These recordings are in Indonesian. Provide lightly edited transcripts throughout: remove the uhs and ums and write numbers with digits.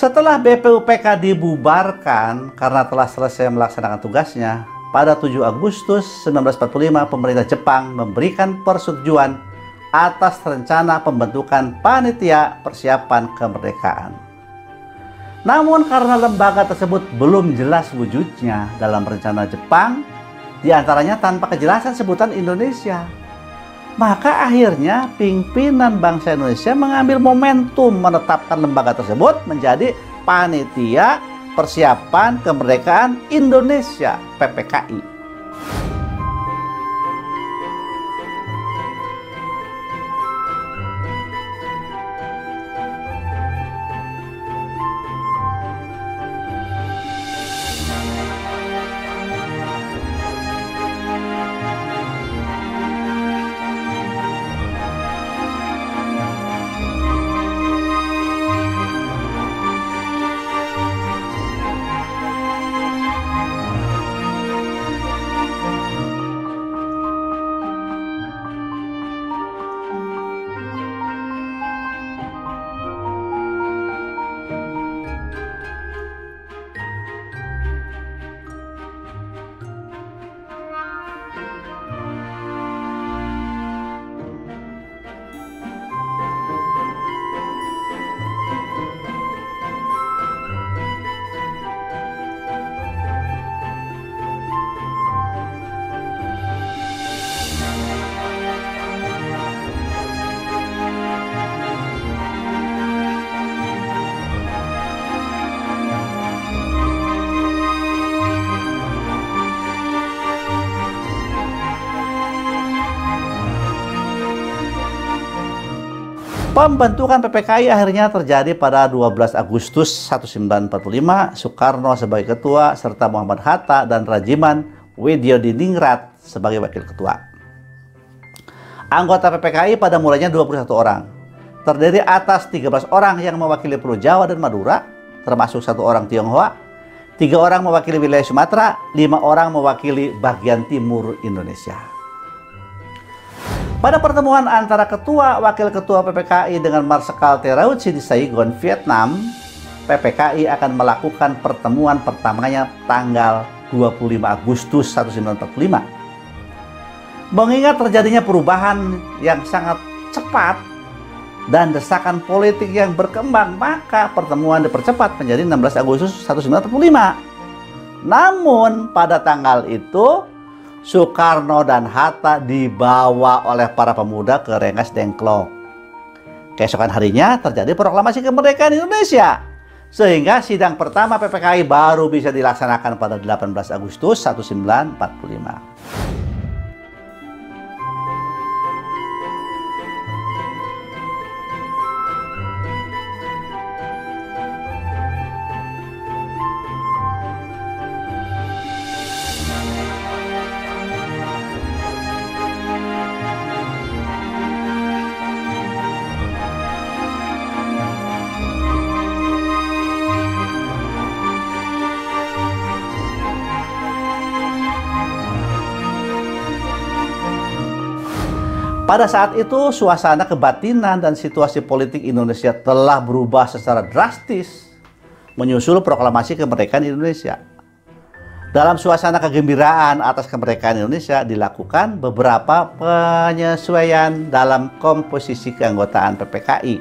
Setelah BPUPK dibubarkan karena telah selesai melaksanakan tugasnya, pada 7 Agustus 1945 pemerintah Jepang memberikan persetujuan atas rencana pembentukan panitia persiapan kemerdekaan. Namun karena lembaga tersebut belum jelas wujudnya dalam rencana Jepang, diantaranya tanpa kejelasan sebutan Indonesia, maka akhirnya pimpinan bangsa Indonesia mengambil momentum menetapkan lembaga tersebut menjadi Panitia Persiapan Kemerdekaan Indonesia (PPKI). Pembentukan PPKI akhirnya terjadi pada 12 Agustus 1945, Soekarno sebagai ketua, serta Muhammad Hatta dan Rajiman Widyodiningrat sebagai wakil ketua. Anggota PPKI pada mulanya 21 orang, terdiri atas 13 orang yang mewakili Pulau Jawa dan Madura, termasuk 1 orang Tionghoa, 3 orang mewakili wilayah Sumatera, 5 orang mewakili bagian timur Indonesia. Pada pertemuan antara ketua wakil ketua PPKI dengan Marsekal Terauchi di Saigon, Vietnam, PPKI akan melakukan pertemuan pertamanya tanggal 25 Agustus 1945. Mengingat terjadinya perubahan yang sangat cepat dan desakan politik yang berkembang, maka pertemuan dipercepat menjadi 16 Agustus 1945. Namun pada tanggal itu Soekarno dan Hatta dibawa oleh para pemuda ke Rengas Dengklok. Keesokan harinya terjadi proklamasi kemerdekaan Indonesia, sehingga sidang pertama PPKI baru bisa dilaksanakan pada 18 Agustus 1945. Pada saat itu, suasana kebatinan dan situasi politik Indonesia telah berubah secara drastis menyusul proklamasi kemerdekaan Indonesia. Dalam suasana kegembiraan atas kemerdekaan Indonesia, dilakukan beberapa penyesuaian dalam komposisi keanggotaan PPKI.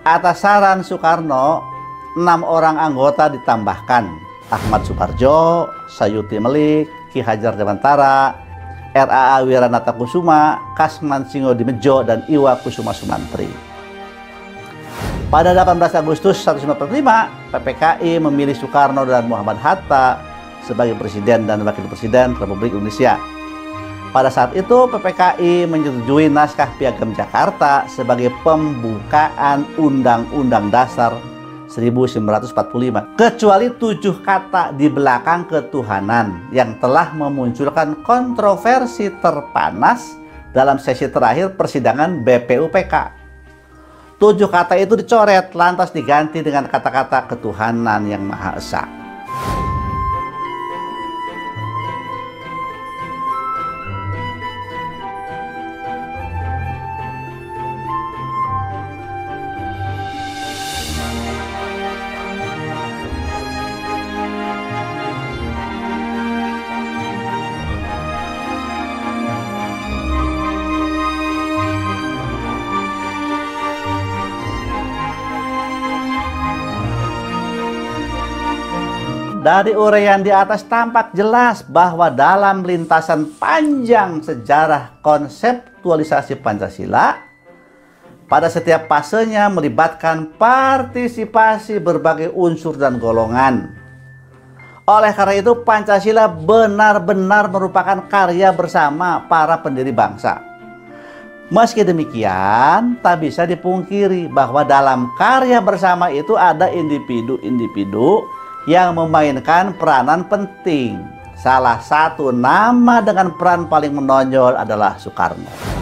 Atas saran Soekarno, 6 orang anggota ditambahkan: Ahmad Suparjo, Sayuti Melik, Ki Hajar Dewantara, RAA Wiranata Kusuma, Kasman Singodimedjo, dan Iwa Kusuma Sumantri. Pada 18 Agustus 1945, PPKI memilih Soekarno dan Muhammad Hatta sebagai Presiden dan Wakil Presiden Republik Indonesia. Pada saat itu, PPKI menyetujui naskah Piagam Jakarta sebagai pembukaan Undang-Undang Dasar 1945, kecuali 7 kata di belakang ketuhanan yang telah memunculkan kontroversi terpanas dalam sesi terakhir persidangan BPUPK. 7 kata itu dicoret lantas diganti dengan kata-kata ketuhanan yang Maha Esa. Dari uraian di atas tampak jelas bahwa dalam lintasan panjang sejarah konseptualisasi Pancasila, pada setiap fasenya melibatkan partisipasi berbagai unsur dan golongan. Oleh karena itu, Pancasila benar-benar merupakan karya bersama para pendiri bangsa. Meski demikian, tak bisa dipungkiri bahwa dalam karya bersama itu ada individu-individu yang memainkan peranan penting. Salah satu nama dengan peran paling menonjol adalah Soekarno.